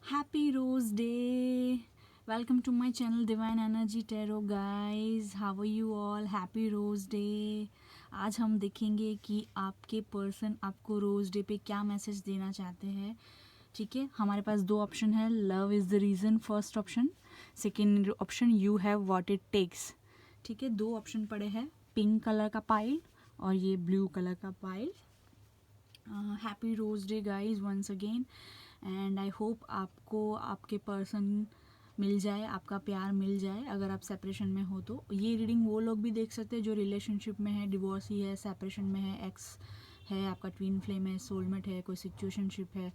Happy Rose Day! Welcome to my channel Divine Energy Tarot guys. How are you all? Happy Rose Day! आज हम देखेंगे कि आपके person आपको रोज़ day पे क्या मैसेज देना चाहते हैं. ठीक है, हमारे पास दो ऑप्शन है. Love is the reason first option, second option you have what it takes. ठीक है, दो ऑप्शन पड़े हैं, पिंक कलर का पाइल और ये ब्लू कलर का pile. Happy rose day guys once again. And I hope आपको आपके पर्सन मिल जाए, आपका प्यार मिल जाए. अगर आप सेपरेशन में हो तो ये रीडिंग वो लोग भी देख सकते हैं जो रिलेशनशिप में है, डिवोर्सी है, सेपरेशन में है, एक्स है, आपका ट्विन फ्लेम है, सोलमेट है, कोई सिचुएशनशिप है,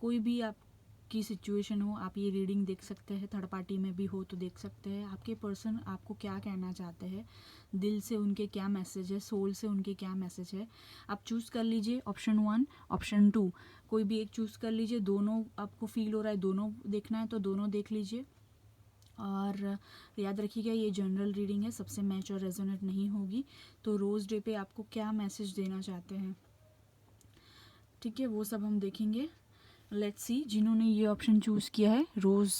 कोई भी आपकी सिचुएशन हो, आप ये रीडिंग देख सकते हैं. थर्ड पार्टी में भी हो तो देख सकते हैं. आपके पर्सन आपको क्या कहना चाहते हैं, दिल से उनके क्या मैसेज है, सोल से उनके क्या मैसेज है. आप चूज़ कर लीजिए ऑप्शन 1, ऑप्शन 2, कोई भी एक चूज़ कर लीजिए. दोनों आपको फील हो रहा है, दोनों देखना है तो दोनों देख लीजिए. और याद रखिएगा ये जनरल रीडिंग है, सबसे मैच और रेजोनेट नहीं होगी. तो रोज़ डे पे आपको क्या मैसेज देना चाहते हैं, ठीक है, वो सब हम देखेंगे. Let's see. जिन्होंने ये ऑप्शन चूज़ किया है रोज़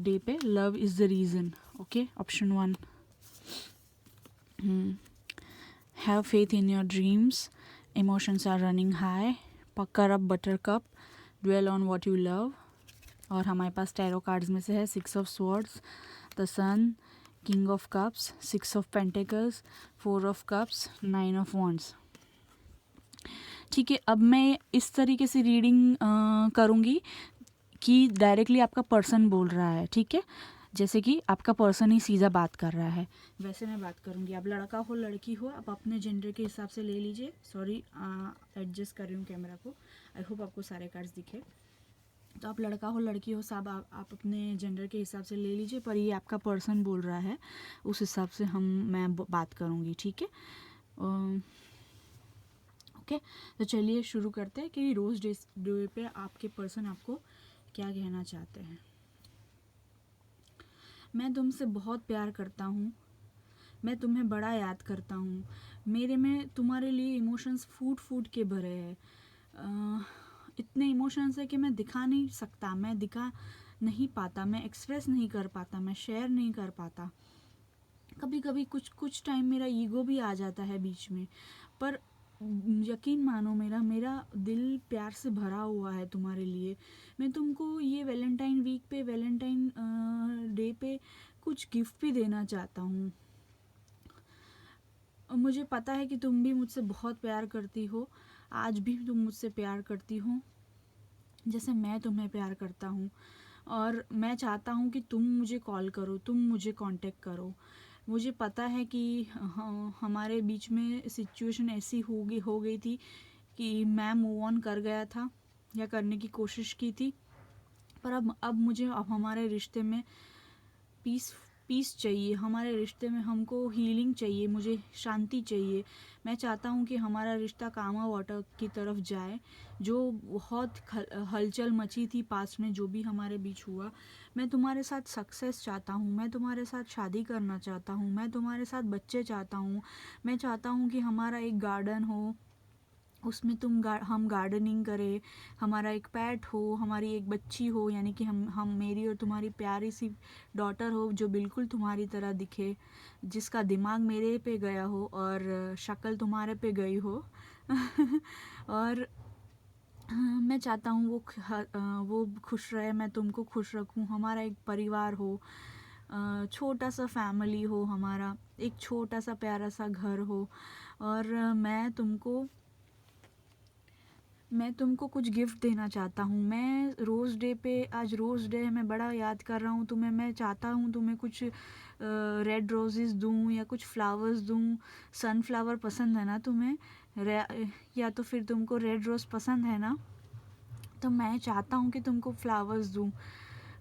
डे पे, love is the reason. Okay, option 1. Have faith in your dreams, emotions are running high, pucker up buttercup, dwell on what you love. और हमारे पास टैरो कार्ड्स में से है 6 of swords, the sun, king of cups, 6 of pentacles, 4 of cups, 9 of wands. ठीक है, अब मैं इस तरीके से रीडिंग करूँगी कि डायरेक्टली आपका पर्सन बोल रहा है. ठीक है, जैसे कि आपका पर्सन ही सीधा बात कर रहा है वैसे मैं बात करूँगी. आप लड़का हो लड़की हो, आप अपने जेंडर के हिसाब से ले लीजिए. सॉरी, एडजस्ट कर रही हूँ कैमरा को. आई होप आपको सारे कार्ड्स दिखे. तो आप लड़का हो लड़की हो, सब आप अपने जेंडर के हिसाब से ले लीजिए. पर ये आपका पर्सन बोल रहा है, उस हिसाब से मैं बात करूँगी. ठीक है, ओके. तो चलिए शुरू करते हैं कि रोज़ डे पे आपके पर्सन आपको क्या कहना चाहते हैं. मैं तुमसे बहुत प्यार करता हूँ, मैं तुम्हें बड़ा याद करता हूँ. मेरे में तुम्हारे लिए इमोशंस फूट फूट के भरे हैं. इतने इमोशंस है कि मैं दिखा नहीं सकता, मैं दिखा नहीं पाता, मैं एक्सप्रेस नहीं कर पाता, मैं शेयर नहीं कर पाता. कभी कभी कुछ टाइम मेरा ईगो भी आ जाता है बीच में. पर यकीन मानो, मेरा दिल प्यार से भरा हुआ है तुम्हारे लिए. मैं तुमको ये वैलेंटाइन वीक पे, वैलेंटाइन डे पे कुछ गिफ्ट भी देना चाहता हूँ. मुझे पता है कि तुम भी मुझसे बहुत प्यार करती हो. आज भी तुम मुझसे प्यार करती हो जैसे मैं तुम्हें प्यार करता हूँ. और मैं चाहता हूँ कि तुम मुझे कॉल करो, तुम मुझे कांटेक्ट करो. मुझे पता है कि हमारे बीच में सिचुएशन ऐसी हो गई थी कि मैं मूव ऑन कर गया था या करने की कोशिश की थी. पर अब मुझे हमारे रिश्ते में पीस चाहिए. हमारे रिश्ते में हमको हीलिंग चाहिए, मुझे शांति चाहिए. मैं चाहता हूँ कि हमारा रिश्ता कामा वाटर की तरफ जाए. जो बहुत हलचल मची थी पास्ट में, जो भी हमारे बीच हुआ, मैं तुम्हारे साथ सक्सेस चाहता हूँ. मैं तुम्हारे साथ शादी करना चाहता हूँ. मैं तुम्हारे साथ बच्चे चाहता हूँ. मैं चाहता हूँ कि हमारा एक गार्डन हो, उसमें हम गार्डनिंग करें, हमारा एक पेट हो, हमारी एक बच्ची हो, यानी कि हम मेरी और तुम्हारी प्यारी सी डॉटर हो जो बिल्कुल तुम्हारी तरह दिखे, जिसका दिमाग मेरे पे गया हो और शक्ल तुम्हारे पे गई हो. और मैं चाहता हूँ वो खुश रहे, मैं तुमको खुश रखूँ, हमारा एक परिवार हो, छोटा सा फैमिली हो, हमारा एक छोटा सा प्यारा सा घर हो. और मैं तुमको कुछ गिफ्ट देना चाहता हूँ. मैं रोज़ डे पे, आज रोज़ डे है, मैं बड़ा याद कर रहा हूँ तुम्हें. मैं चाहता हूँ तुम्हें कुछ रेड रोजेस दूँ या कुछ फ्लावर्स दूँ. सनफ्लावर पसंद है ना तुम्हें, या तो फिर तुमको रेड रोज़ पसंद है ना. तो मैं चाहता हूँ कि तुमको फ्लावर्स दूँ.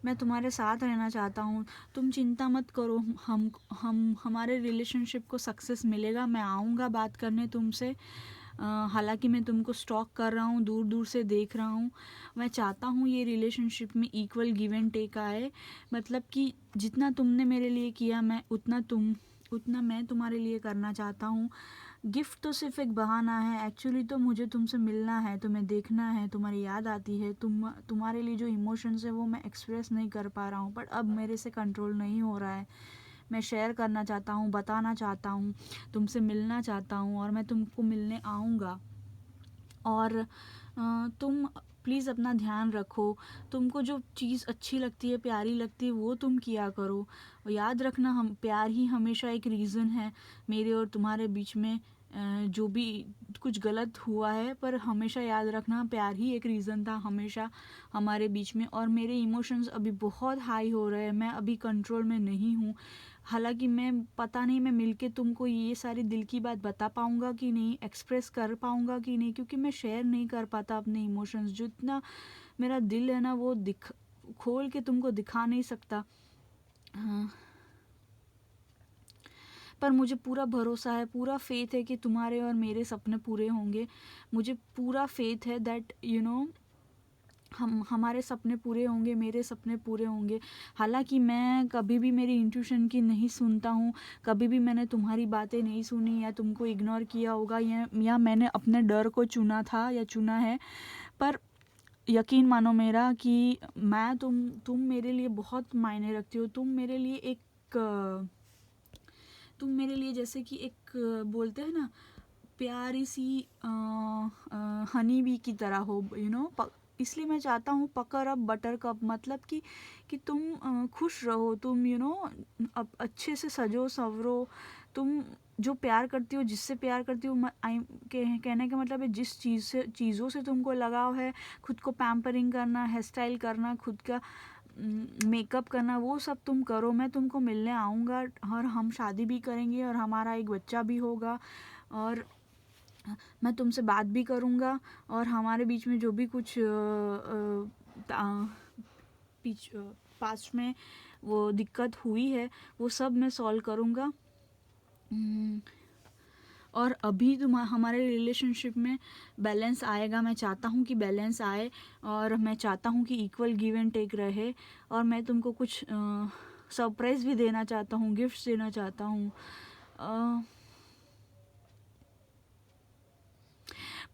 मैं तुम्हारे साथ रहना चाहता हूँ. तुम चिंता मत करो, हम हमारे रिलेशनशिप को सक्सेस मिलेगा. मैं आऊँगा बात करने तुमसे. हालांकि मैं तुमको स्टॉक कर रहा हूँ, दूर दूर से देख रहा हूँ. मैं चाहता हूँ ये रिलेशनशिप में इक्वल गिव एंड टेक आए. मतलब कि जितना तुमने मेरे लिए किया, उतना मैं तुम्हारे लिए करना चाहता हूँ. गिफ्ट तो सिर्फ एक बहाना है, एक्चुअली तो मुझे तुमसे मिलना है, तुम्हें देखना है, तुम्हारी याद आती है, तुम्हारे लिए जो इमोशंस है वो मैं एक्सप्रेस नहीं कर पा रहा हूँ, बट अब मेरे से कंट्रोल नहीं हो रहा है। मैं शेयर करना चाहता हूँ, बताना चाहता हूँ, तुमसे मिलना चाहता हूँ और मैं तुमको मिलने आऊँगा। और तुम प्लीज़ अपना ध्यान रखो, तुमको जो चीज़ अच्छी लगती है, प्यारी लगती है, वो तुम किया करो। और याद रखना, हम प्यार ही हमेशा एक रीज़न है मेरे और तुम्हारे बीच में। जो भी कुछ गलत हुआ है, पर हमेशा याद रखना प्यार ही एक रीज़न था हमेशा हमारे बीच में। और मेरे इमोशंस अभी बहुत हाई हो रहे हैं, मैं अभी कंट्रोल में नहीं हूँ। हालांकि मैं पता नहीं मैं मिलके तुमको ये सारी दिल की बात बता पाऊँगा कि नहीं, एक्सप्रेस कर पाऊँगा कि नहीं, क्योंकि मैं शेयर नहीं कर पाता अपने इमोशंस। जितना मेरा दिल है ना, वो खोल के तुमको दिखा नहीं सकता। हाँ, पर मुझे पूरा भरोसा है, पूरा फेथ है कि तुम्हारे और मेरे सपने पूरे होंगे। मुझे पूरा फेथ है दैट हमारे सपने पूरे होंगे, मेरे सपने पूरे होंगे। हालांकि मैं कभी भी मेरी इंट्यूशन की नहीं सुनता हूँ, कभी भी मैंने तुम्हारी बातें नहीं सुनी या तुमको इग्नोर किया होगा, या मैंने अपने डर को चुना था या चुना है। पर यकीन मानो मेरा कि तुम मेरे लिए बहुत मायने रखती हो। तुम मेरे लिए जैसे कि एक बोलते हैं ना, प्यारी सी हनी बी की तरह हो, इसलिए मैं चाहता हूँ पकर अप बटर कप, मतलब कि तुम खुश रहो, तुम अब अच्छे से सजो संवरो। तुम जो प्यार करती हो, जिससे प्यार करती हो, कहने का मतलब है जिस चीज़ों से तुमको लगाव है, खुद को पैम्परिंग करना, हेयर स्टाइल करना, खुद का मेकअप करना, वो सब तुम करो। मैं तुमको मिलने आऊँगा और हम शादी भी करेंगे और हमारा एक बच्चा भी होगा। और मैं तुमसे बात भी करूँगा और हमारे बीच में जो भी कुछ पास्ट में वो दिक्कत हुई है, वो सब मैं सॉल्व करूँगा। और अभी हमारे रिलेशनशिप में बैलेंस आएगा। मैं चाहता हूँ कि बैलेंस आए और मैं चाहता हूँ कि इक्वल गिव एंड टेक रहे। और मैं तुमको कुछ सरप्राइज़ भी देना चाहता हूँ, गिफ्ट्स देना चाहता हूँ।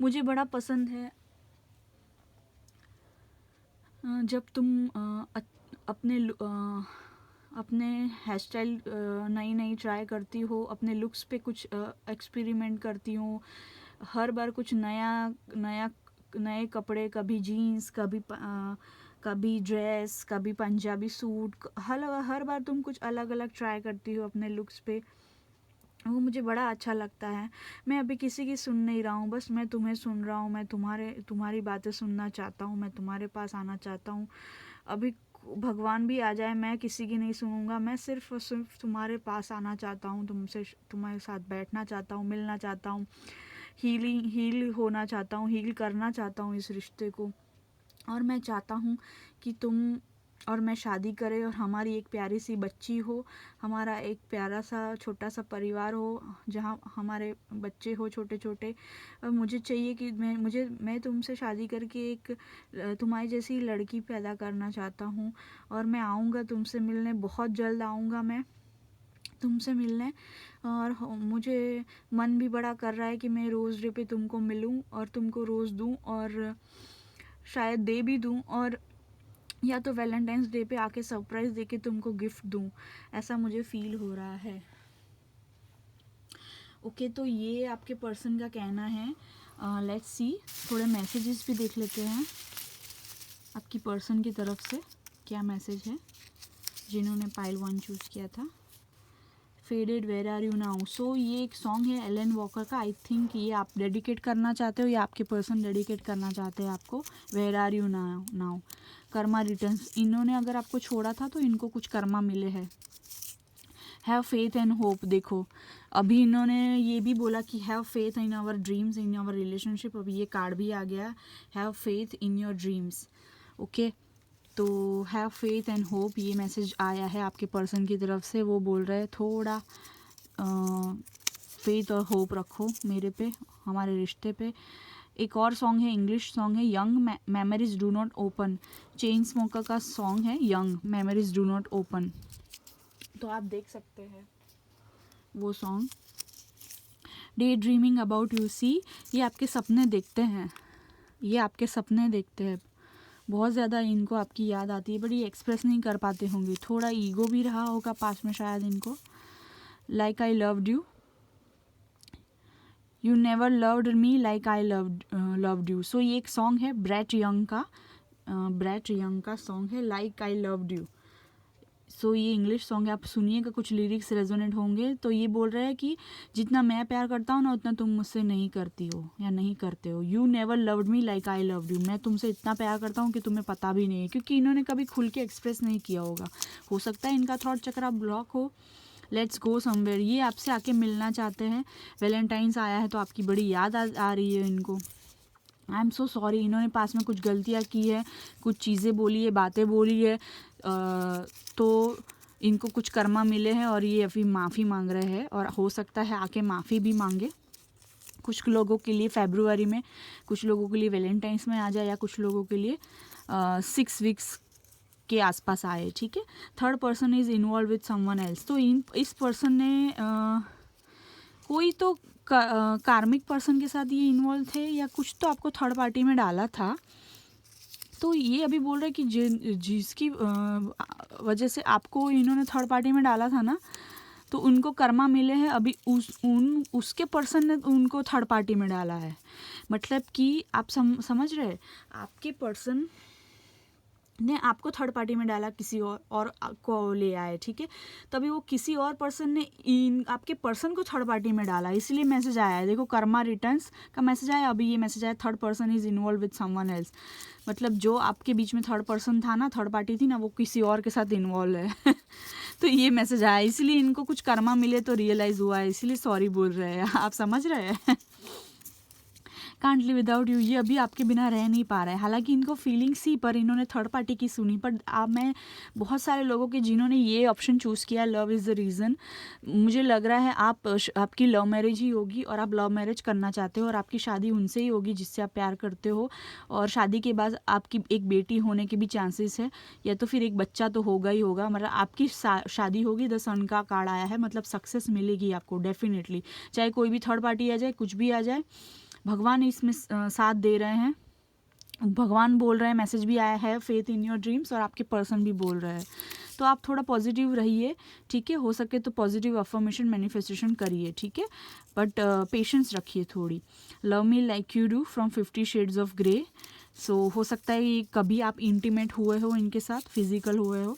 मुझे बड़ा पसंद है जब तुम अपने हेयर स्टाइल नई नई ट्राई करती हो, अपने लुक्स पे कुछ एक्सपेरिमेंट करती हो, हर बार कुछ नए कपड़े, कभी जीन्स, कभी ड्रेस, कभी पंजाबी सूट, हर बार तुम कुछ अलग अलग ट्राई करती हो अपने लुक्स पे। वो मुझे बड़ा अच्छा लगता है। मैं अभी किसी की सुन नहीं रहा हूँ, बस मैं तुम्हें सुन रहा हूँ। मैं तुम्हारी बातें सुनना चाहता हूँ, मैं तुम्हारे पास आना चाहता हूँ। अभी भगवान भी आ जाए, मैं किसी की नहीं सुनूंगा। मैं सिर्फ तुम्हारे पास आना चाहता हूँ, तुम्हारे साथ बैठना चाहता हूँ, मिलना चाहता हूँ, हील होना चाहता हूँ, हील करना चाहता हूँ इस रिश्ते को। और मैं चाहता हूँ कि तुम और मैं शादी करें और हमारी एक प्यारी सी बच्ची हो, हमारा एक प्यारा सा छोटा सा परिवार हो जहाँ हमारे बच्चे हो छोटे छोटे। और मुझे चाहिए कि मैं तुमसे शादी करके एक तुम्हारी जैसी लड़की पैदा करना चाहता हूँ। और मैं आऊँगा तुमसे मिलने, बहुत जल्द आऊँगा मैं तुमसे मिलने। और मुझे मन भी बड़ा कर रहा है कि मैं रोज़ डे पे तुमको मिलूं और तुमको रोज़ दूं और शायद दे भी दूं, और या तो वैलेंटाइंस डे पे आके सरप्राइज़ देके तुमको गिफ्ट दूं, ऐसा मुझे फील हो रहा है। ओके, तो ये आपके पर्सन का कहना है। लेट्स सी, थोड़े मैसेजेस भी देख लेते हैं आपकी पर्सन की तरफ से क्या मैसेज है जिन्होंने पाइल 1 चूज़ किया था। Faded where are you now. So ये एक सॉन्ग है एलन वॉकर का। आई थिंक ये आप डेडिकेट करना चाहते हो या आपके पर्सन डेडिकेट करना चाहते हैं आपको। Where are you now. Karma returns. इन्होंने अगर आपको छोड़ा था तो इनको कुछ कर्मा मिले हैं। Have faith and hope. देखो, अभी इन्होंने ये भी बोला कि have faith in our dreams, in our relationship. अभी ये कार्ड भी आ गया, have faith in your dreams. Okay, तो हैव फेथ एंड होप ये मैसेज आया है आपके पर्सन की तरफ से। वो बोल रहे हैं थोड़ा फेथ और होप रखो मेरे पे, हमारे रिश्ते पे। एक और सॉन्ग है, इंग्लिश सॉन्ग है, young memories do not open. Chain smoker का सॉन्ग है young memories do not open, तो आप देख सकते हैं वो song. Day dreaming about you, see ये आपके सपने देखते हैं, ये आपके सपने देखते हैं, बहुत ज़्यादा इनको आपकी याद आती है, बट ये एक्सप्रेस नहीं कर पाते होंगे, थोड़ा ईगो भी रहा होगा पास में शायद इनको। Like I loved you, you never loved me like I loved you. So ये एक सॉन्ग है ब्रैट यंग का सॉन्ग है like I loved you. So ये इंग्लिश सॉन्ग है, आप सुनिएगा, कुछ लिरिक्स रेजोनेट होंगे। तो ये बोल रहा है कि जितना मैं प्यार करता हूँ ना उतना तुम मुझसे नहीं करती हो या नहीं करते हो। You never loved me like I loved you, मैं तुमसे इतना प्यार करता हूँ कि तुम्हें पता भी नहीं है, क्योंकि इन्होंने कभी खुल के एक्सप्रेस नहीं किया होगा। हो सकता है इनका थॉट चक्र ब्लॉक हो। लेट्स गो समवेयर, ये आपसे आके मिलना चाहते हैं। वैलेंटाइंस आया है तो आपकी बड़ी याद आ रही है इनको। आई एम सो सॉरी, इन्होंने पास में कुछ गलतियाँ की है, कुछ चीज़ें बोली है, बातें बोली है, तो इनको कुछ कर्मा मिले हैं और ये अभी माफ़ी मांग रहे हैं, और हो सकता है आके माफ़ी भी मांगे। कुछ लोगों के लिए फरवरी में, कुछ लोगों के लिए वैलेंटाइंस में आ जाए, या कुछ लोगों के लिए 6 वीक्स के आसपास आए, ठीक है। Third person is involve with someone else, तो इस पर्सन ने कोई तो कार्मिक पर्सन के साथ ये इन्वॉल्व थे, या कुछ तो आपको थर्ड पार्टी में डाला था। तो ये अभी बोल रहे कि जिसकी वजह से आपको इन्होंने थर्ड पार्टी में डाला था ना, तो उनको कर्मा मिले हैं। अभी उसके पर्सन ने उनको थर्ड पार्टी में डाला है, मतलब कि आप समझ रहे, आपके पर्सन ने आपको थर्ड पार्टी में डाला, किसी और को ले आए, ठीक है। तभी वो किसी और पर्सन ने आपके पर्सन को थर्ड पार्टी में डाला, इसलिए मैसेज आया है। देखो, कर्मा रिटर्न्स का मैसेज आया, अभी ये मैसेज आया third person is involve with someone else. मतलब जो आपके बीच में थर्ड पर्सन था ना, थर्ड पार्टी थी ना, वो किसी और के साथ इन्वॉल्व है तो ये मैसेज आया, इसलिए इनको कुछ कर्मा मिले तो रियलाइज़ हुआ है, इसलिए सॉरी बोल रहे हैं। आप समझ रहे हैं कांट लिव विदाउट यू, ये अभी आपके बिना रह नहीं पा रहा है। हालांकि इनको फीलिंग्स ही, पर इन्होंने थर्ड पार्टी की सुनी। पर आप, मैं बहुत सारे लोगों के जिन्होंने ये ऑप्शन चूज़ किया, लव इज़ द रीज़न, मुझे लग रहा है आपकी लव मैरिज ही होगी, और आप लव मैरिज करना चाहते हो, और आपकी शादी उनसे ही होगी जिससे आप प्यार करते हो, और शादी के बाद आपकी एक बेटी होने के भी चांसेस है, या तो फिर एक बच्चा तो होगा ही होगा। मतलब आपकी शादी होगी, द सन का कार्ड आया है, मतलब सक्सेस मिलेगी आपको डेफिनेटली, चाहे कोई भी थर्ड पार्टी आ जाए, कुछ भी आ जाए। भगवान इसमें साथ दे रहे हैं, भगवान बोल रहे हैं, मैसेज भी आया है, फेथ इन योर ड्रीम्स, और आपके पर्सन भी बोल रहे हैं। तो आप थोड़ा पॉजिटिव रहिए, ठीक है। हो सके तो पॉजिटिव अफर्मेशन मैनिफेस्टेशन करिए, ठीक है, बट पेशेंस रखिए थोड़ी। Love me like you do from 50 Shades of Grey. So हो सकता है कि कभी आप इंटीमेट हुए हो इनके साथ, फिजिकल हुए हो।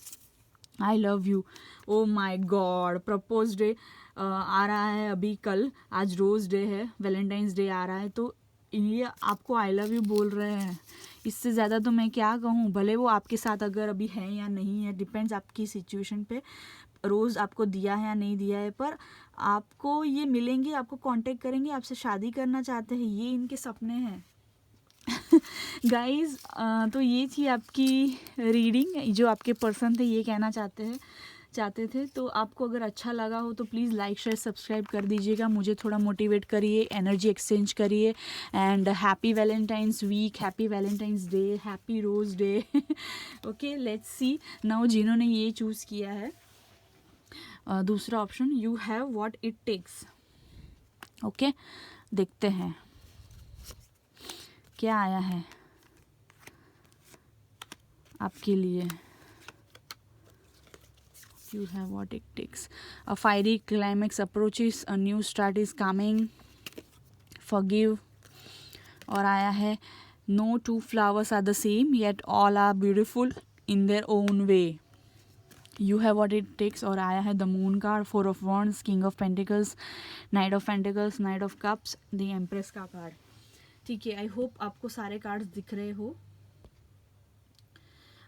I love you, oh my God, propose day आ रहा है अभी कल, आज रोज़ डे है, वैलेंटाइंस डे आ रहा है, तो ये आपको आई लव यू बोल रहे हैं। इससे ज़्यादा तो मैं क्या कहूँ, भले वो आपके साथ अगर अभी है या नहीं है, डिपेंड्स आपकी सिचुएशन पे, रोज़ आपको दिया है या नहीं दिया है, पर आपको ये मिलेंगे, आपको कांटेक्ट करेंगे, आपसे शादी करना चाहते हैं, ये इनके सपने हैं गाइज। तो ये थी आपकी रीडिंग, जो आपके पर्सन थे ये कहना चाहते थे। तो आपको अगर अच्छा लगा हो तो प्लीज़ लाइक शेयर सब्सक्राइब कर दीजिएगा, मुझे थोड़ा मोटिवेट करिए, एनर्जी एक्सचेंज करिए। And happy valentine's week, happy valentine's day, happy rose day. Okay, let's see now, जिन्होंने ये चूज़ किया है दूसरा option, you have what it takes. Okay, देखते हैं क्या आया है आपके लिए। You have what it takes. A fiery climax approaches, a new start is coming. Forgive. और आया है, no two flowers are the same, yet all are beautiful in their own way. You have what it takes. और आया है the moon card, 4 of wands, king of pentacles, knight of pentacles, knight of cups, the empress का card, ठीक है। आई hope आपको सारे cards दिख रहे हो।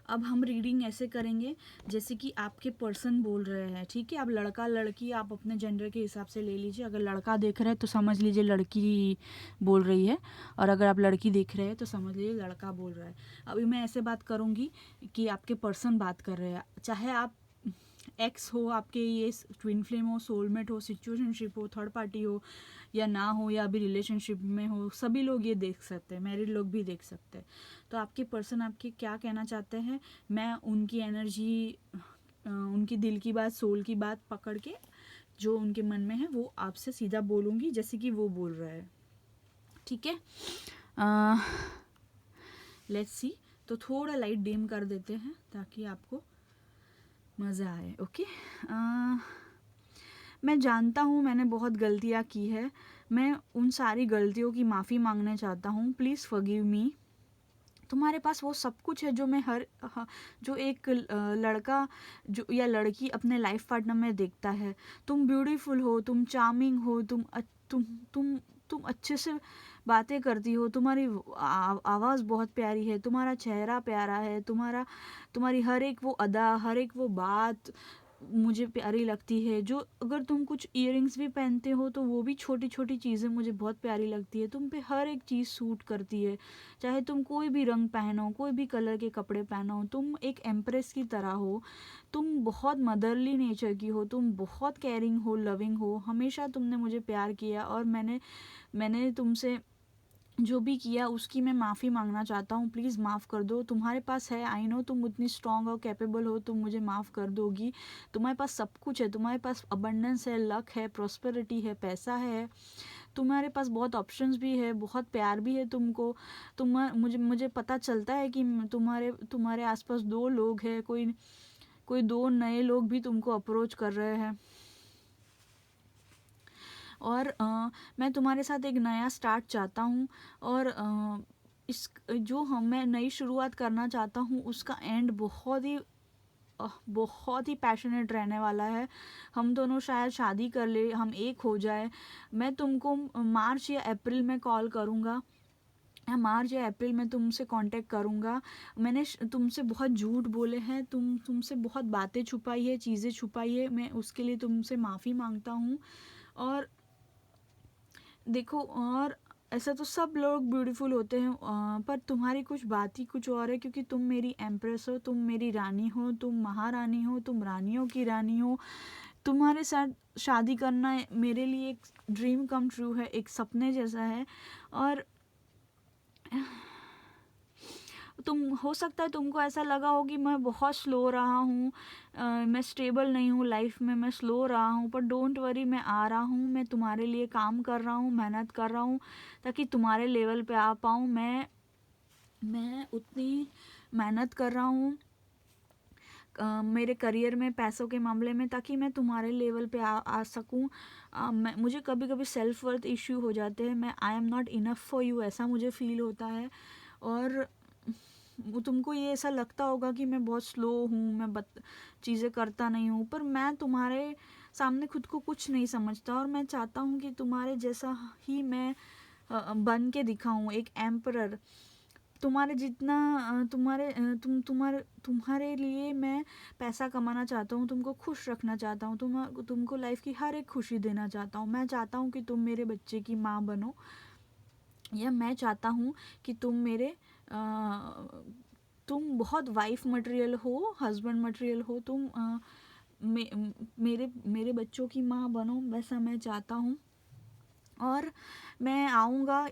अब हम रीडिंग ऐसे करेंगे जैसे कि आपके पर्सन बोल रहे हैं, ठीक है। अब लड़का लड़की आप अपने जेंडर के हिसाब से ले लीजिए। अगर लड़का देख रहे हैं तो समझ लीजिए लड़की बोल रही है, और अगर आप लड़की देख रहे हैं तो समझ लीजिए लड़का बोल रहा है। अभी मैं ऐसे बात करूँगी कि आपके पर्सन बात कर रहे हैं, चाहे आप एक्स हो, आपके ये ट्विन फ्लेम हो, सोलमेट हो, सिचुएशनशिप हो, थर्ड पार्टी हो या ना हो, या अभी रिलेशनशिप में हो, सभी लोग ये देख सकते हैं, मैरिड लोग भी देख सकते हैं। तो आपके पर्सन आपके क्या कहना चाहते हैं, मैं उनकी एनर्जी, उनकी दिल की बात, सोल की बात पकड़ के जो उनके मन में है वो आपसे सीधा बोलूँगी जैसे कि वो बोल रहा है, ठीक है। Let's see. तो थोड़ा लाइट डिम कर देते हैं ताकि आपको मज़ा आए, ओके। मैं जानता हूँ मैंने बहुत गलतियाँ की है, मैं उन सारी गलतियों की माफ़ी मांगना चाहता हूँ, प्लीज़ फॉरगिव मी। तुम्हारे पास वो सब कुछ है जो मैं जो एक लड़का जो या लड़की अपने लाइफ पार्टनर में देखता है। तुम ब्यूटीफुल हो, तुम चार्मिंग हो, तुम अच्छे से बातें करती हो, तुम्हारी आवाज़ बहुत प्यारी है, तुम्हारा चेहरा प्यारा है, तुम्हारी हर एक वो अदा, हर एक वो बात मुझे प्यारी लगती है। जो अगर तुम कुछ इयररिंग्स भी पहनते हो तो वो भी छोटी छोटी चीज़ें मुझे बहुत प्यारी लगती है। तुम पे हर एक चीज़ सूट करती है, चाहे तुम कोई भी रंग पहनो, कोई भी कलर के कपड़े पहनो, तुम एक एम्प्रेस की तरह हो। तुम बहुत मदरली नेचर की हो, तुम बहुत केयरिंग हो, लविंग हो। हमेशा तुमने मुझे प्यार किया और मैंने तुमसे जो भी किया उसकी मैं माफ़ी मांगना चाहता हूँ, प्लीज़ माफ़ कर दो। तुम्हारे पास है, आई नो तुम उतनी स्ट्रॉन्ग और कैपेबल हो, तुम मुझे माफ़ कर दोगी। तुम्हारे पास सब कुछ है, तुम्हारे पास अबंडेंस है, लक है, प्रॉस्पेरिटी है, पैसा है, तुम्हारे पास बहुत ऑप्शंस भी है, बहुत प्यार भी है तुमको। मुझे पता चलता है कि तुम्हारे आसपास 2 लोग हैं, कोई 2 नए लोग भी तुमको अप्रोच कर रहे हैं। और मैं तुम्हारे साथ एक नया स्टार्ट चाहता हूँ और मैं नई शुरुआत करना चाहता हूँ उसका एंड बहुत ही पैशनेट रहने वाला है। हम दोनों शायद शादी कर ले, हम एक हो जाए। मैं तुमको मार्च या अप्रैल में कॉल करूँगा, मार्च या अप्रैल में तुमसे कांटेक्ट करूँगा। मैंने तुमसे बहुत झूठ बोले हैं, तुमसे बहुत बातें छुपाई है, चीज़ें छुपाई है, मैं उसके लिए तुमसे माफ़ी मांगता हूँ। और देखो, और ऐसा तो सब लोग ब्यूटीफुल होते हैं, पर तुम्हारी कुछ बात ही कुछ और है, क्योंकि तुम मेरी एम्प्रेस हो, तुम मेरी रानी हो, तुम महारानी हो, तुम रानियों की रानी हो। तुम्हारे साथ शादी करना मेरे लिए एक ड्रीम कम ट्रू है, एक सपने जैसा है। और तुम, हो सकता है तुमको ऐसा लगा हो कि मैं बहुत स्लो रहा हूँ, मैं स्टेबल नहीं हूँ लाइफ में, मैं स्लो रहा हूँ, पर डोंट वरी, मैं आ रहा हूँ, मैं तुम्हारे लिए काम कर रहा हूँ, मेहनत कर रहा हूँ ताकि तुम्हारे लेवल पे आ पाऊँ। मैं उतनी मेहनत कर रहा हूँ मेरे करियर में, पैसों के मामले में, ताकि मैं तुम्हारे लेवल पे आ सकूँ। मुझे कभी कभी सेल्फ वर्थ इश्यू हो जाते हैं, मैं I am not enough for you, ऐसा मुझे फील होता है। और तुमको ये ऐसा लगता होगा कि मैं बहुत स्लो हूँ, मैं चीज़ें करता नहीं हूँ, पर मैं तुम्हारे सामने खुद को कुछ नहीं समझता और मैं चाहता हूँ कि तुम्हारे जैसा ही मैं बन के दिखाऊँ, एक एम्परर। तुम्हारे जितना तुम्हारे लिए मैं पैसा कमाना चाहता हूँ, तुमको खुश रखना चाहता हूँ, तुमको लाइफ की हर एक खुशी देना चाहता हूँ। मैं चाहता हूँ कि तुम मेरे बच्चे की माँ बनो, या मैं चाहता हूँ कि तुम बहुत वाइफ मटेरियल हो, हस्बैंड मटेरियल हो, तुम मेरे बच्चों की माँ बनो, वैसा मैं चाहता हूँ। और मैं आऊँगा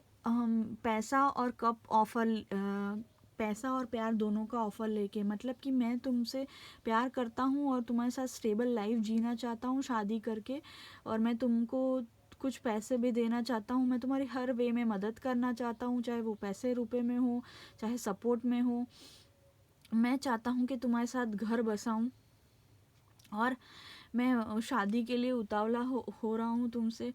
पैसा और प्यार दोनों का ऑफ़र लेके, मतलब कि मैं तुमसे प्यार करता हूँ और तुम्हारे साथ स्टेबल लाइफ जीना चाहता हूँ शादी करके, और मैं तुमको कुछ पैसे भी देना चाहता हूँ, मैं तुम्हारी हर वे में मदद करना चाहता हूँ, चाहे वो पैसे रुपए में हो, चाहे सपोर्ट में हो। मैं चाहता हूँ कि तुम्हारे साथ घर बसाऊँ, और मैं शादी के लिए उतावला हो रहा हूँ तुमसे।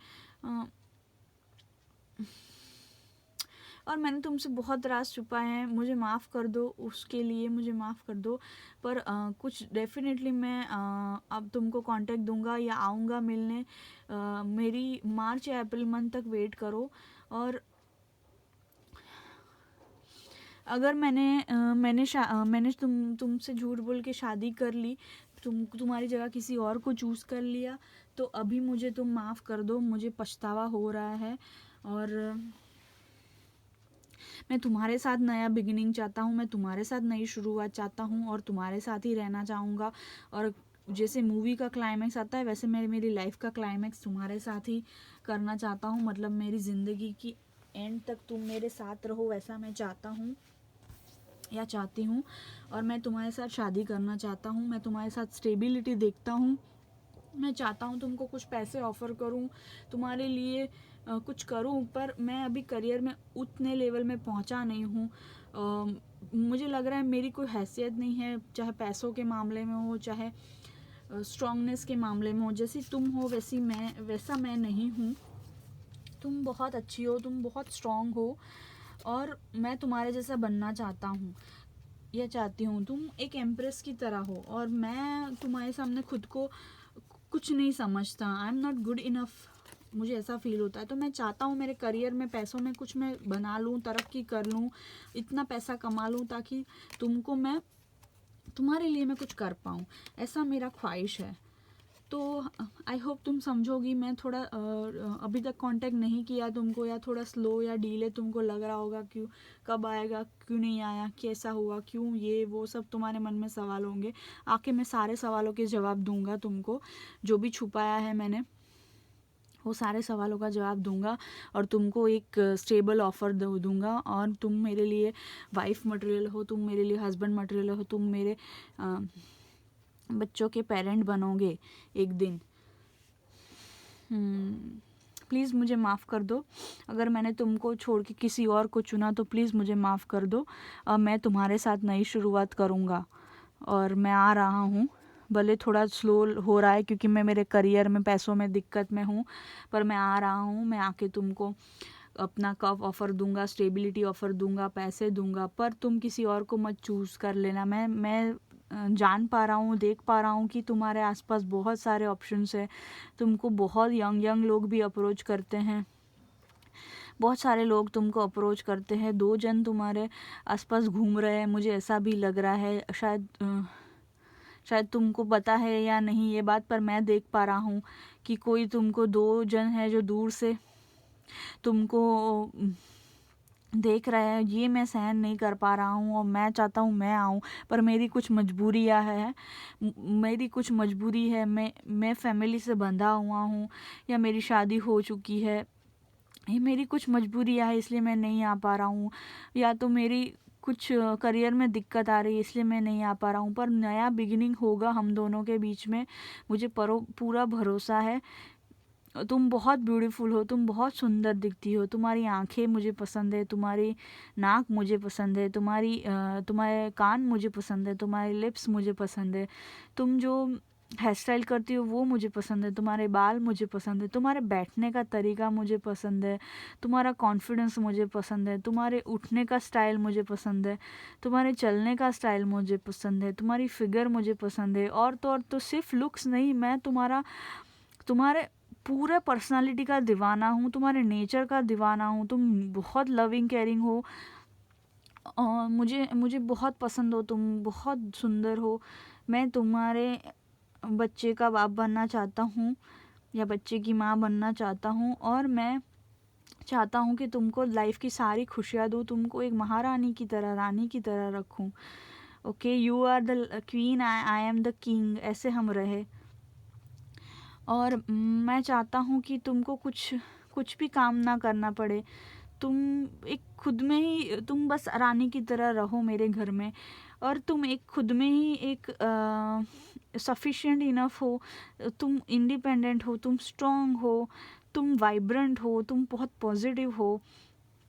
और मैंने तुमसे बहुत राज छुपाए हैं, मुझे माफ़ कर दो, उसके लिए मुझे माफ़ कर दो। पर कुछ डेफिनेटली मैं अब तुमको कांटेक्ट दूंगा या आऊँगा मिलने। मेरी मार्च या अप्रैल मंथ तक वेट करो। और अगर मैंने तुमसे झूठ बोल के शादी कर ली, तुम्हारी जगह किसी और को चूज़ कर लिया, तो अभी मुझे तुम माफ़ कर दो, मुझे पछतावा हो रहा है। और मैं तुम्हारे साथ नया बिगिनिंग चाहता हूँ, मैं तुम्हारे साथ नई शुरुआत चाहता हूँ और तुम्हारे साथ ही रहना चाहूँगा। और जैसे मूवी का क्लाइमैक्स आता है, वैसे मेरी लाइफ का क्लाइमैक्स तुम्हारे साथ ही करना चाहता हूँ, मतलब मेरी ज़िंदगी की एंड तक तुम मेरे साथ रहो, वैसा मैं चाहता हूँ या चाहती हूँ। और मैं तुम्हारे साथ शादी करना चाहता हूँ, मैं तुम्हारे साथ स्टेबिलिटी देखता हूँ, मैं चाहता हूँ तुमको कुछ पैसे ऑफ़र करूँ, तुम्हारे लिए कुछ करूँ, पर मैं अभी करियर में उतने लेवल में पहुँचा नहीं हूँ। मुझे लग रहा है मेरी कोई हैसियत नहीं है, चाहे पैसों के मामले में हो, चाहे स्ट्रॉन्गनेस के मामले में हो। जैसी तुम हो वैसा मैं नहीं हूँ। तुम बहुत अच्छी हो, तुम बहुत स्ट्रॉन्ग हो, और मैं तुम्हारे जैसा बनना चाहता हूँ या चाहती हूँ। तुम एक एम्प्रेस की तरह हो, और मैं तुम्हारे सामने खुद को कुछ नहीं समझता। I am not good enough, मुझे ऐसा फील होता है। तो मैं चाहता हूँ मेरे करियर में, पैसों में कुछ मैं बना लूँ, तरक्की कर लूँ, इतना पैसा कमा लूँ ताकि तुम्हारे लिए मैं कुछ कर पाऊँ। ऐसा मेरा ख्वाहिश है। तो आई होप तुम समझोगी। मैं थोड़ा अभी तक कांटेक्ट नहीं किया तुमको, या थोड़ा स्लो या डीले तुमको लग रहा होगा, क्यों, कब आएगा, क्यों नहीं आया, कैसा हुआ, क्यों, ये वो सब तुम्हारे मन में सवाल होंगे। आके मैं सारे सवालों के जवाब दूंगा तुमको, जो भी छुपाया है मैंने वो सारे सवालों का जवाब दूंगा, और तुमको एक स्टेबल ऑफ़र दूंगा, और तुम मेरे लिए वाइफ मटेरियल हो, तुम मेरे लिए हस्बैंड मटेरियल हो, तुम मेरे बच्चों के पेरेंट बनोगे एक दिन। प्लीज़ मुझे माफ़ कर दो अगर मैंने तुमको छोड़ के किसी और को चुना, तो प्लीज़ मुझे माफ़ कर दो। मैं तुम्हारे साथ नई शुरुआत करूँगा, और मैं आ रहा हूँ। भले थोड़ा स्लो हो रहा है क्योंकि मैं मेरे करियर में, पैसों में दिक्कत में हूँ, पर मैं आ रहा हूँ। मैं आके तुमको अपना कप ऑफ़र दूंगा, स्टेबिलिटी ऑफ़र दूंगा, पैसे दूंगा, पर तुम किसी और को मत चूज़ कर लेना। मैं जान पा रहा हूँ, देख पा रहा हूँ कि तुम्हारे आसपास बहुत सारे ऑप्शंस है। तुमको बहुत यंग लोग भी अप्रोच करते हैं, बहुत सारे लोग तुमको अप्रोच करते हैं। 2 जन तुम्हारे आसपास घूम रहे हैं, मुझे ऐसा भी लग रहा है। शायद तुमको पता है या नहीं ये बात, पर मैं देख पा रहा हूँ कि कोई तुमको 2 जन है जो दूर से तुमको देख रहे हैं। ये मैं सहन नहीं कर पा रहा हूँ, और मैं चाहता हूँ मैं आऊँ, पर मेरी कुछ मजबूरियाँ है। मैं फैमिली से बंधा हुआ हूँ, या मेरी शादी हो चुकी है। ये मेरी कुछ मजबूरियाँ है, इसलिए मैं नहीं आ पा रहा हूँ, या तो मेरी कुछ करियर में दिक्कत आ रही है, इसलिए मैं नहीं आ पा रहा हूँ। पर नया बिगिनिंग होगा हम दोनों के बीच में, मुझे पूरा भरोसा है। तुम बहुत ब्यूटीफुल हो, तुम बहुत सुंदर दिखती हो। तुम्हारी आंखें मुझे पसंद है, तुम्हारी नाक मुझे पसंद है, तुम्हारे कान मुझे पसंद है, तुम्हारे लिप्स मुझे पसंद है, तुम जो हेयर स्टाइल करती हो वो मुझे पसंद है, तुम्हारे बाल मुझे पसंद है, तुम्हारे बैठने का तरीका मुझे पसंद है, तुम्हारा कॉन्फिडेंस मुझे पसंद है, तुम्हारे उठने का स्टाइल मुझे पसंद है, तुम्हारे चलने का स्टाइल मुझे पसंद है, तुम्हारी फिगर मुझे पसंद है। और तो सिर्फ लुक्स नहीं, मैं तुम्हारे पूरे पर्सनालिटी का दीवाना हूँ, तुम्हारे नेचर का दीवाना हूँ। तुम बहुत लविंग केयरिंग हो, और मुझे बहुत पसंद हो, तुम बहुत सुंदर हो। मैं तुम्हारे बच्चे का बाप बनना चाहता हूँ, या बच्चे की माँ बनना चाहता हूँ, और मैं चाहता हूँ कि तुमको लाइफ की सारी खुशियाँ दूँ, तुमको एक महारानी की तरह, रानी की तरह रखूँ। Okay, you are the queen, I am the king, ऐसे हम रहे। और मैं चाहता हूँ कि तुमको कुछ भी काम ना करना पड़े। तुम एक खुद में ही, तुम बस रानी की तरह रहो मेरे घर में, और तुम एक खुद में ही एक सफिशिएंट इनफ हो। तुम इंडिपेंडेंट हो, तुम स्ट्रॉन्ग हो, तुम वाइब्रेंट हो, तुम बहुत पॉजिटिव हो,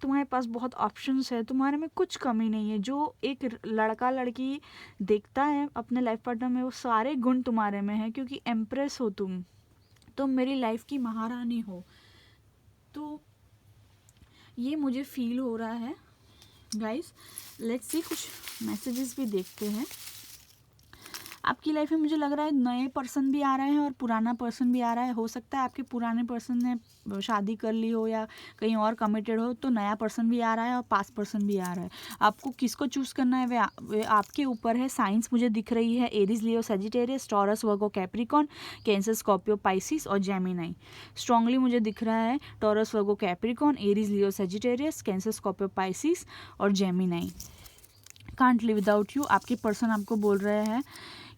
तुम्हारे पास बहुत ऑप्शंस है, तुम्हारे में कुछ कमी नहीं है। जो एक लड़का लड़की देखता है अपने लाइफ पार्टनर में, वो सारे गुण तुम्हारे में है, क्योंकि एम्प्रेस हो तुम मेरी लाइफ की महारानी हो। तो ये मुझे फील हो रहा है। गाइस, लेट्स सी, कुछ मैसेजेस भी देखते हैं। आपकी लाइफ में मुझे लग रहा है नए पर्सन भी आ रहे हैं और पुराना पर्सन भी आ रहा है। हो सकता है आपके पुराने पर्सन ने शादी कर ली हो या कहीं और कमिटेड हो, तो नया पर्सन भी आ रहा है और पास्ट पर्सन भी आ रहा है। आपको किसको चूज़ करना है वे आपके ऊपर है। साइंस मुझे दिख रही है एरीज, लियो, सजिटेरियस, टॉरस, वर्गो, कैप्रिकॉन, कैंसर, स्कॉर्पियो, पाइसिस और जेमिनी। स्ट्रांगली मुझे दिख रहा है टॉरस, वर्गो, कैप्रिकॉन, एरीज, लियो, सजिटेरियस, कैंसर, स्कॉर्पियो, पाइसिस और Gemini. Can't live without you. आपके पर्सन आपको बोल रहे हैं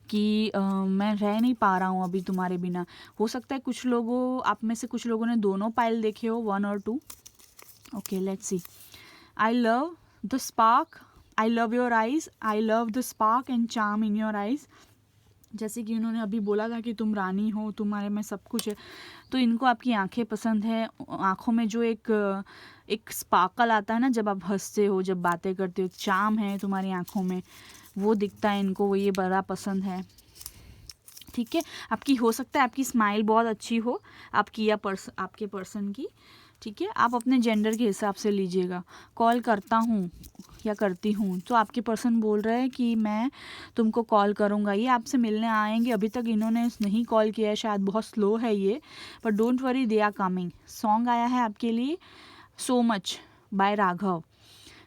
कि मैं रह नहीं पा रहा हूँ अभी तुम्हारे बिना। हो सकता है कुछ लोगों, आप में से कुछ लोगों ने दोनों पाइल देखे हो, 1 और 2। Okay, let's C. I love the spark, I love your eyes, I love the spark and charm in your eyes, जैसे कि उन्होंने अभी बोला था कि तुम रानी हो, तुम्हारे में सब कुछ है, तो इनको आपकी आंखें पसंद है। आंखों में जो एक स्पार्कल आता है ना जब आप हंसते हो, जब बातें करते हो, चार्म है तुम्हारी आंखों में, वो दिखता है इनको, वो ये बड़ा पसंद है। ठीक है, आपकी हो सकता है आपकी स्माइल बहुत अच्छी हो आपकी या आपके पर्सन की। ठीक है, आप अपने जेंडर के हिसाब से लीजिएगा। कॉल करता हूँ या करती हूँ, तो आपके पर्सन बोल रहे हैं कि मैं तुमको कॉल करूँगा, ये आपसे मिलने आएंगे। अभी तक इन्होंने नहीं कॉल किया है, शायद बहुत स्लो है ये, पर don't worry, they are coming. Song आया है आपके लिए सो मच बाय राघव।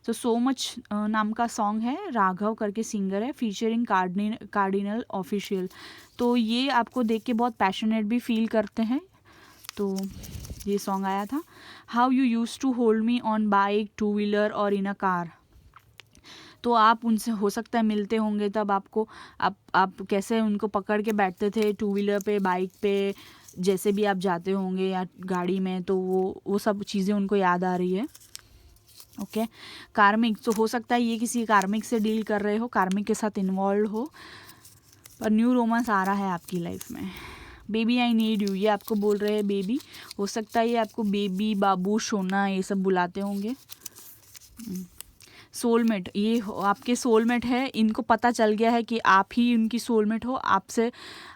तो सो मच नाम का सॉन्ग है, राघव करके सिंगर है, फीचरिंग कार्डिनल ऑफिशियल। तो ये आपको देख के बहुत पैशनेट भी फील करते हैं, तो ये सॉन्ग आया था। How you use to hold me on bike, two wheeler और इन अ कार। तो आप उनसे हो सकता है मिलते होंगे, तब आपको आप कैसे उनको पकड़ के बैठते थे टू व्हीलर पे, बाइक पे, जैसे भी आप जाते होंगे या गाड़ी में, तो वो सब चीज़ें उनको याद आ रही है। ओके, कार्मिक, तो हो सकता है ये किसी कार्मिक से डील कर रहे हो, कार्मिक के साथ इन्वॉल्व हो, पर न्यू रोमांस आ रहा है आपकी लाइफ में। बेबी आई नीड यू, ये आपको बोल रहे हैं बेबी। हो सकता है ये आपको बेबी, बाबू, सोना ये सब बुलाते होंगे। सोलमेट, ये आपके सोलमेट है, इनको पता चल गया है कि आप ही उनकी सोलमेट हो, आपसे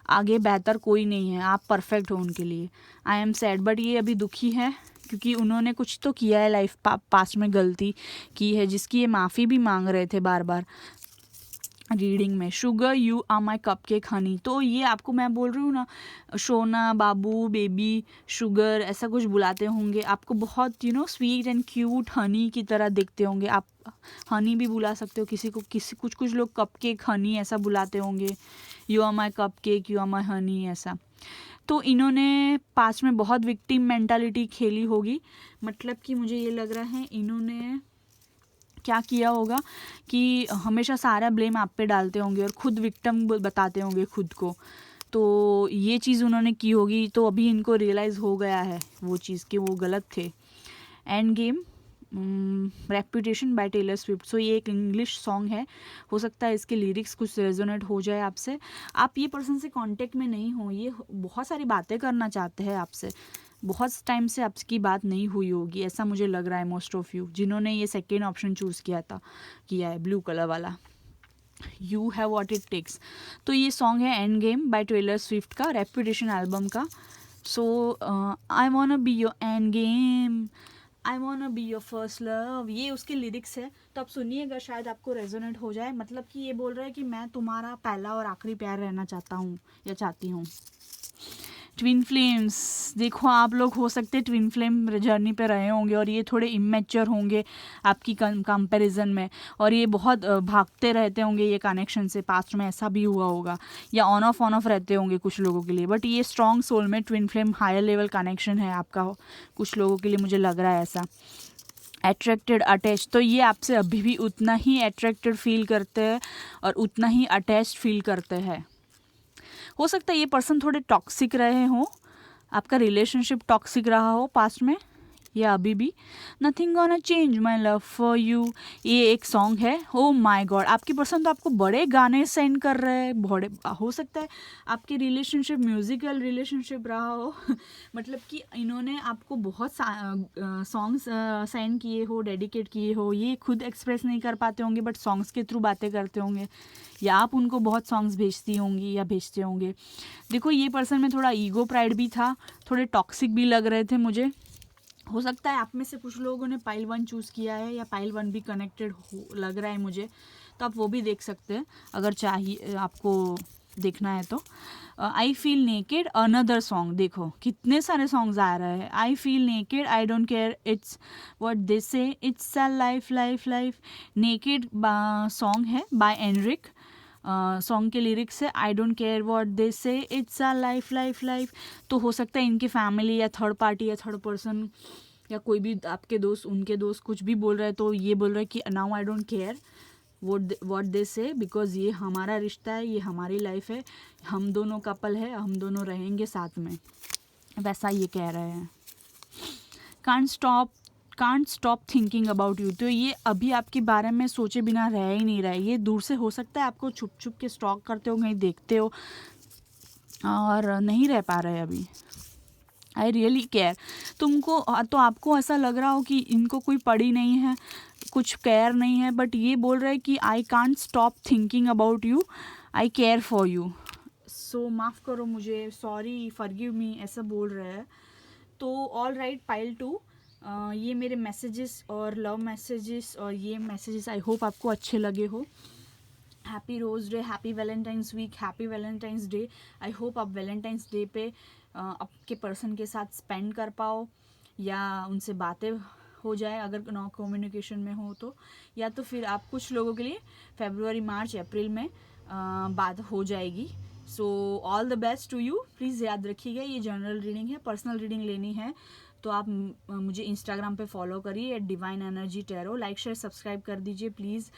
आगे बेहतर कोई नहीं है, आप परफेक्ट हो उनके लिए। आई एम सैड, बट ये अभी दुखी है क्योंकि उन्होंने कुछ तो किया है लाइफ पास्ट में, गलती की है जिसकी ये माफ़ी भी मांग रहे थे बार बार रीडिंग में। Sugar you are my cupcake honey, तो ये आपको मैं बोल रही हूँ ना, सोना, बाबू, बेबी, शुगर ऐसा कुछ बुलाते होंगे आपको, बहुत स्वीट एंड क्यूट हनी की तरह दिखते होंगे आप। हनी भी बुला सकते हो किसी को, कुछ लोग कप केक हनी ऐसा बुलाते होंगे, you are my cupcake, you are my honey ऐसा। तो इन्होंने पास्ट में बहुत विक्टिम मेंटालिटी खेली होगी, मतलब कि मुझे ये लग रहा है इन्होंने क्या किया होगा कि हमेशा सारा ब्लेम आप पे डालते होंगे और खुद विक्टिम बताते होंगे खुद को, तो ये चीज़ उन्होंने की होगी। तो अभी इनको रियलाइज़ हो गया है वो चीज़ कि वो गलत थे। End game, reputation by Taylor Swift. So ये एक इंग्लिश सॉन्ग है, हो सकता है इसके लिरिक्स कुछ रेजोनेट हो जाए आपसे। आप ये पर्सन से कांटेक्ट में नहीं हो, ये बहुत सारी बातें करना चाहते हैं आपसे, बहुत टाइम से आपकी बात नहीं हुई होगी, ऐसा मुझे लग रहा है। मोस्ट ऑफ यू जिन्होंने ये सेकेंड ऑप्शन चूज़ किया है ब्लू कलर वाला, you have what it takes. तो ये सॉन्ग है end game by Taylor Swift का, रेपुटेशन एल्बम का। So I want be your end game, I want be your first love, ये उसके लिरिक्स है, तो आप सुनिएगा, शायद आपको रेजोनेट हो जाए। मतलब कि ये बोल रहा है कि मैं तुम्हारा पहला और आखिरी प्यार रहना चाहता हूँ या चाहती हूँ। ट्विन फ्लेम्स, देखो आप लोग हो सकते हैं ट्विन फ्लेम जर्नी पे रहे होंगे और ये थोड़े इमेच्योर होंगे आपकी कंपैरिजन में, और ये बहुत भागते रहते होंगे ये कनेक्शन से, पास्ट में ऐसा भी हुआ होगा, या ऑन ऑफ रहते होंगे कुछ लोगों के लिए। बट ये स्ट्रॉन्ग सोल में twin flame higher level connection है आपका कुछ लोगों के लिए, मुझे लग रहा है ऐसा। अट्रैक्टेड, अटैच, तो ये आपसे अभी भी उतना ही अट्रैक्टेड फील करते हैं और उतना ही अटैच्ड फील करते हैं। हो सकता है ये पर्सन थोड़े टॉक्सिक रहे हो, आपका रिलेशनशिप टॉक्सिक रहा हो पास्ट में या अभी भी। Nothing gonna change my love for you, ये एक सॉन्ग है। ओ माई गॉड, आपकी पर्सन तो आपको बड़े गाने सेंड कर रहे हैं, बड़े, हो सकता है आपकी रिलेशनशिप म्यूजिकल रिलेशनशिप रहा हो मतलब कि इन्होंने आपको बहुत सॉन्ग्स सेंड किए हो, डेडिकेट किए हो, ये खुद एक्सप्रेस नहीं कर पाते होंगे बट सॉन्ग्स के थ्रू बातें करते होंगे, या आप उनको बहुत सॉन्ग्स भेजती होंगी या भेजते होंगे। देखो ये पर्सन में थोड़ा ईगो प्राइड भी था, थोड़े टॉक्सिक भी लग रहे थे मुझे। हो सकता है आप में से कुछ लोगों ने पाइल 1 चूज़ किया है या पाइल 1 भी कनेक्टेड हो लग रहा है मुझे, तो आप वो भी देख सकते हैं अगर चाहिए आपको देखना है तो। I feel naked, another song, देखो कितने सारे सॉन्ग्स आ रहे हैं। I feel naked, I don't care it's what they say, it's a life life life. Naked song है बाय एनरिक, सॉन्ग के लिरिक्स है I don't care what they say, it's a life life life. तो हो सकता है इनकी family या third party या थर्ड पर्सन या कोई भी आपके दोस्त, उनके दोस्त कुछ भी बोल रहे हैं, तो ये बोल रहे हैं कि now I don't care what they से, बिकॉज ये हमारा रिश्ता है, ये हमारी लाइफ है, हम दोनों कपल है, हम दोनों रहेंगे साथ में, वैसा ये कह रहे हैं। Can't stop thinking about you. तो ये अभी आपके बारे में सोचे बिना रह ही नहीं रहा है। ये दूर से हो सकता है आपको छुप छुप के स्टॉक करते हो, कहीं देखते हो और नहीं रह पा रहे अभी। I really care. तुमको तो आपको ऐसा लग रहा हो कि इनको कोई पड़ी नहीं है, कुछ केयर नहीं है, बट ये बोल रहे हैं कि I can't stop thinking about you, I care for you. So माफ़ करो मुझे, सॉरी, फॉरगिव मी, ऐसा बोल रहे हैं। तो ऑल राइट पाइल 2, ये मेरे मैसेजेस और लव मैसेजेस और ये मैसेजेस आई होप आपको अच्छे लगे हो। Happy rose day, happy valentine's week, happy valentine's day. I hope आप वैलेंटाइंस डे पे आपके पर्सन के साथ स्पेंड कर पाओ या उनसे बातें हो जाए अगर नो कम्युनिकेशन में हो तो, या तो फिर आप कुछ लोगों के लिए फरवरी, मार्च, अप्रैल में बात हो जाएगी। So all the best to you. Please याद रखिएगा ये जनरल रीडिंग है, पर्सनल रीडिंग लेनी है तो आप मुझे इंस्टाग्राम पे फॉलो करिए divine energy tarot. Like share subscribe कर दीजिए प्लीज़।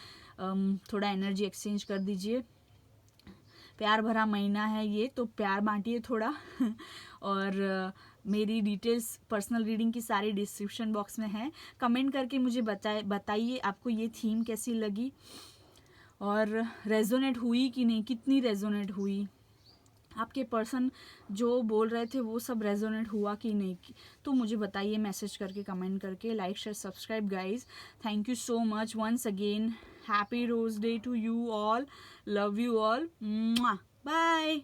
थोड़ा एनर्जी एक्सचेंज कर दीजिए। प्यार भरा महीना है ये, तो प्यार बांटिए थोड़ा और मेरी डिटेल्स पर्सनल रीडिंग की सारी डिस्क्रिप्शन बॉक्स में है। कमेंट करके मुझे बताइए आपको ये थीम कैसी लगी और रेजोनेट हुई कि नहीं, कितनी रेजोनेट हुई, आपके पर्सन जो बोल रहे थे वो सब रेजोनेट हुआ कि नहीं, तो मुझे बताइए मैसेज करके, कमेंट करके। Like share subscribe guys. Thank you so much once again. Happy rose day to you all, love you all, bye.